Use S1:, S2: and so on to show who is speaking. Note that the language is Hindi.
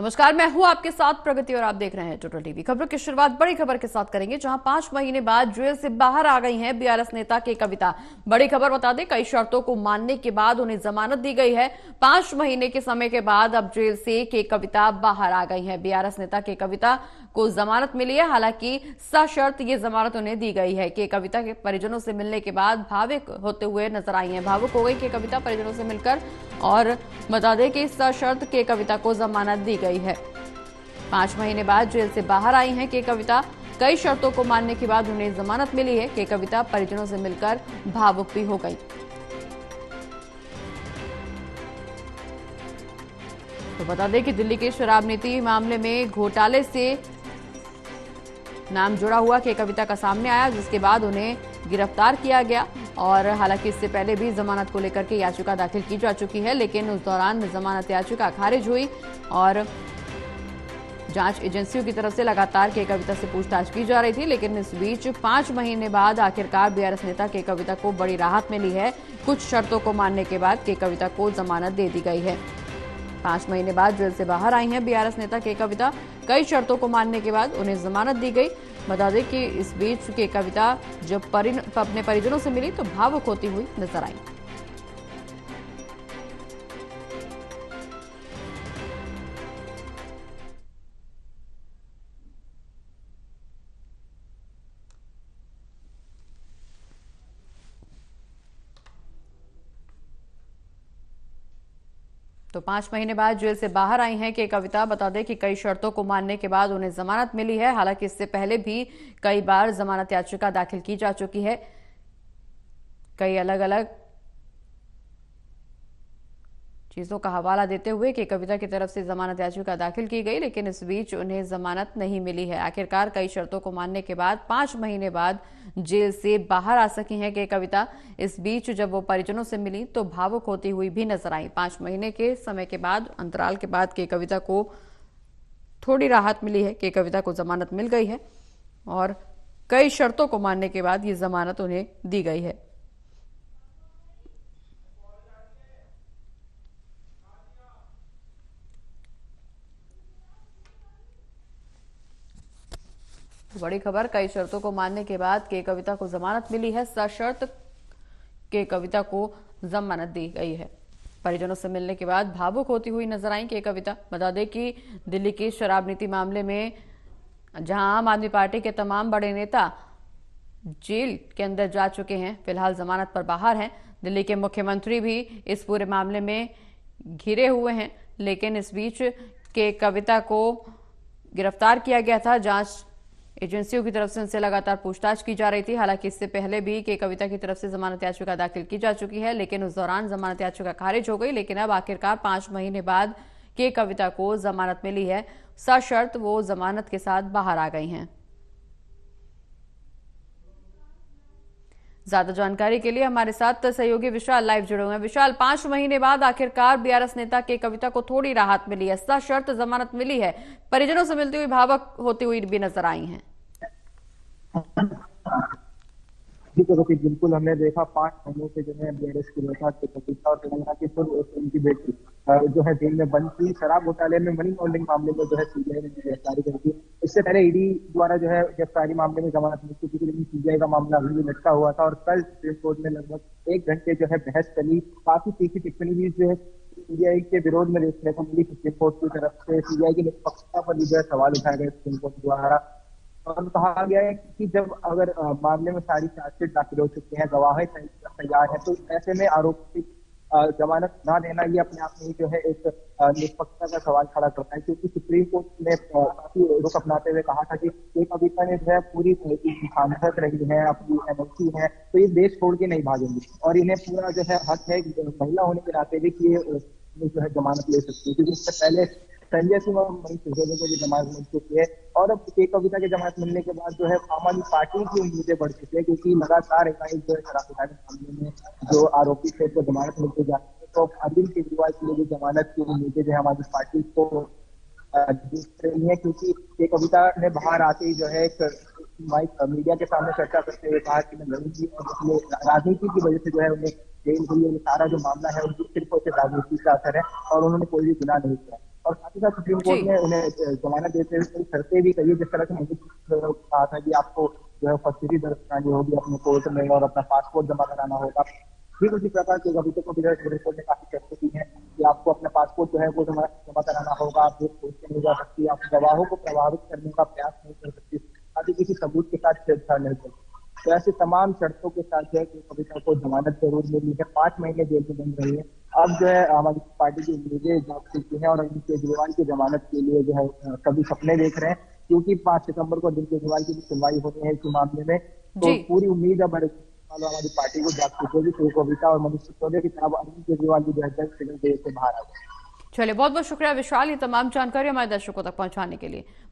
S1: नमस्कार, मैं हूं आपके साथ प्रगति और आप देख रहे हैं टोटल टीवी। खबरों की शुरुआत बड़ी खबर के साथ करेंगे, जहां 5 महीने बाद जेल से बाहर आ गई हैं बीआरएस नेता के कविता। बड़ी खबर बता दें, कई शर्तों को मानने के बाद उन्हें जमानत दी गई है। 5 महीने के समय के बाद अब जेल से के कविता बाहर आ गई हैं। बीआरएस नेता के कविता को जमानत मिली है, हालांकि सशर्त ये जमानत उन्हें दी गई है। के कविता के परिजनों से मिलने के बाद भावुक होते हुए नजर आई हैं। भावुक हो गई के कविता परिजनों से मिलकर, और बता दें कि सशर्त के कविता को जमानत दी गई है। 5 महीने बाद जेल से बाहर आई हैं के कविता। कई शर्तों को मानने के बाद उन्हें जमानत मिली है। के कविता परिजनों से मिलकर भावुक भी हो गई। तो बता दें कि दिल्ली के शराब नीति मामले में घोटाले से नाम जुड़ा हुआ के कविता का सामने आया, जिसके बाद उन्हें गिरफ्तार किया गया। और हालांकि इससे पहले भी जमानत को लेकर के याचिका दाखिल की जा चुकी है, लेकिन उस दौरान जमानत याचिका खारिज हुई और जांच एजेंसियों की तरफ से लगातार के कविता से पूछताछ की जा रही थी। लेकिन इस बीच 5 महीने बाद आखिरकार बीआरएस नेता के कविता को बड़ी राहत मिली है। कुछ शर्तों को मानने के बाद के कविता को जमानत दे दी गई है। 5 महीने बाद जेल से बाहर आई हैं बीआरएस नेता के कविता। कई शर्तों को मानने के बाद उन्हें जमानत दी गई। बता दें कि इस बीच के कविता जब अपने परिजनों से मिली तो भावुक होती हुई नजर आई। तो 5 महीने बाद जेल से बाहर आई हैं कि कविता। बता दें कि कई शर्तों को मानने के बाद उन्हें जमानत मिली है। हालांकि इससे पहले भी कई बार जमानत याचिका दाखिल की जा चुकी है। कई अलग अलग चीजों का हवाला देते हुए कि कविता की तरफ से जमानत याचिका दाखिल की गई, लेकिन इस बीच उन्हें जमानत नहीं मिली है। आखिरकार कई शर्तों को मानने के बाद 5 महीने बाद जेल से बाहर आ सकी हैं कि कविता। इस बीच जब वो परिजनों से मिली तो भावुक होती हुई भी नजर आई। 5 महीने के समय के बाद, अंतराल के बाद के कविता को थोड़ी राहत मिली है। कि कविता को जमानत मिल गई है और कई शर्तों को मानने के बाद ये जमानत उन्हें दी गई है। बड़ी खबर, कई शर्तों को मानने के बाद के कविता को जमानत मिली है। सशर्त के कविता को जमानत दी गई है। परिजनों से मिलने के बाद भावुक होती हुई नजर आई के कविता। बता दें कि दिल्ली की शराब नीति मामले में जहां आम आदमी पार्टी के तमाम बड़े नेता जेल के अंदर जा चुके हैं, फिलहाल जमानत पर बाहर हैं। दिल्ली के मुख्यमंत्री भी इस पूरे मामले में घिरे हुए हैं, लेकिन इस बीच के कविता को गिरफ्तार किया गया था। जांच एजेंसियों की तरफ से उनसे लगातार पूछताछ की जा रही थी। हालांकि इससे पहले भी के कविता की तरफ से जमानत याचिका दाखिल की जा चुकी है, लेकिन उस दौरान जमानत याचिका खारिज हो गई। लेकिन अब आखिरकार 5 महीने बाद के कविता को जमानत मिली है। सशर्त वो जमानत के साथ बाहर आ गई हैं। ज्यादा जानकारी के लिए हमारे साथ सहयोगी विशाल लाइव जुड़े हुए हैं। विशाल, 5 महीने बाद आखिरकार बीआरएस नेता के कविता को थोड़ी राहत मिली है, सशर्त जमानत मिली है। परिजनों से मिलती हुई भावुक होती हुई भी नजर आई हैं।
S2: जी तो बिल्कुल हमने देखा 5 महीने से जो है बीआरएस की नेता के कविता और तेलंगाना की उनकी बेटी जो है जेल में बंद थी। शराब घोटाले में, मनी लॉन्ड्रिंग मामले में जो है सीबीआई ने गिरफ्तारी करी थी। इससे पहले ईडी द्वारा जो है गिरफ्तारी मामले में जमानत मिल चुकी थी, लेकिन सीबीआई का मामला अभी भी लटका हुआ था। और कल सुप्रीम कोर्ट में लगभग 1 घंटे जो है बहस चली। काफी तीखी टिप्पणी भी जो है सीबीआई के विरोध में देखने को मिली। सुप्रीम कोर्ट की तरफ से सीबीआई की निष्पक्षता पर भी जो है सवाल उठाए गए सुप्रीम कोर्ट द्वारा। और कहा गया है कि जब अगर मामले में सारी चार्जशीट दाखिल हो चुकी हैं, गवाहें तैयार है, तो ऐसे में आरोपी जमानत ना देना ये अपने आप में जो है एक निष्पक्षता का सवाल खड़ा करता है। क्योंकि सुप्रीम कोर्ट ने काफी रुख अपनाते हुए कहा था कि ये कविता ने जो है पूरी सांसद रही है, अपनी एमएलसी है, तो ये देश छोड़ के नहीं भागेंगी और इन्हें पूरा जो है हक है महिला होने के नाते भी कि ये जो है जमानत ले सकती है। क्योंकि इससे पहले संजय सिंह और मनीष सिसोदिया को भी जमानत मिल चुकी है। और अब के कविता की जमानत मिलने के बाद जो है आम आदमी पार्टी की उम्मीदें बढ़ चुकी है, क्योंकि लगातार एकाएक जो है शराब घोटाले मामले में जो आरोपी थे तो जमानत मिलती जाती है। तो अरविंद केजरीवाल के लिए भी जमानत की उम्मीदें जो है आम आदमी पार्टी को दिख रही है। क्योंकि ये कविता ने बाहर आते ही जो है माइक मीडिया के सामने चर्चा करते हुए कहा कि मैं लड़ूंगी, और राजनीति की वजह से जो है उन्हें जेल हुई है। सारा जो मामला है उनकी सिर्फ और सिर्फ राजनीति का असर है और उन्होंने कोई भी गुनाह नहीं किया। और साथ ही साथ सुप्रीम
S1: जी।
S2: कोर्ट ने उन्हें जमानत देते हुए कई शर्तें भी कही है, जिस तरह से मैंने कहा था कि आपको जो है उपस्थिति दर्ज करानी होगी अपने कोर्ट में और अपना पासपोर्ट जमा कराना होगा। ठीक उसी प्रकार के कविता को सुप्रीम कोर्ट ने काफी शर्तें की हैं कि आपको अपना पासपोर्ट जो है वो जमा कराना होगा, आप देश छोड़ के नहीं जा सकती, आप गवाहों को प्रभावित करने का प्रयास नहीं कर सकती, साथ ही किसी सबूत के साथ छेड़छाड़ नहीं कर सकती। तो ऐसे तमाम शर्तों के साथ जो है कि कविता को जमानत जरूर मिली है, 5 महीने जेल में बंद रही है। अब जो है आम आदमी पार्टी की उम्मीदें जाग चुकी हैं और अरविंद केजरीवाल की जमानत के लिए जो है सभी सपने देख रहे हैं, क्योंकि 5 सितंबर को अरविंद केजरीवाल की भी सुनवाई होनी है इस मामले में। तो
S1: जी।
S2: पूरी उम्मीद अब अरविंद केजरीवाल और हमारी पार्टी को जाग चुकी है कि कविता और मनीष सिसोदिया की तरह अरविंद केजरीवाल की जो है जल्द से जल्द जेल से बाहर आ जाए।
S1: चलिए, बहुत बहुत शुक्रिया विशाल, ये तमाम जानकारी हमारे दर्शकों तक पहुंचाने के लिए।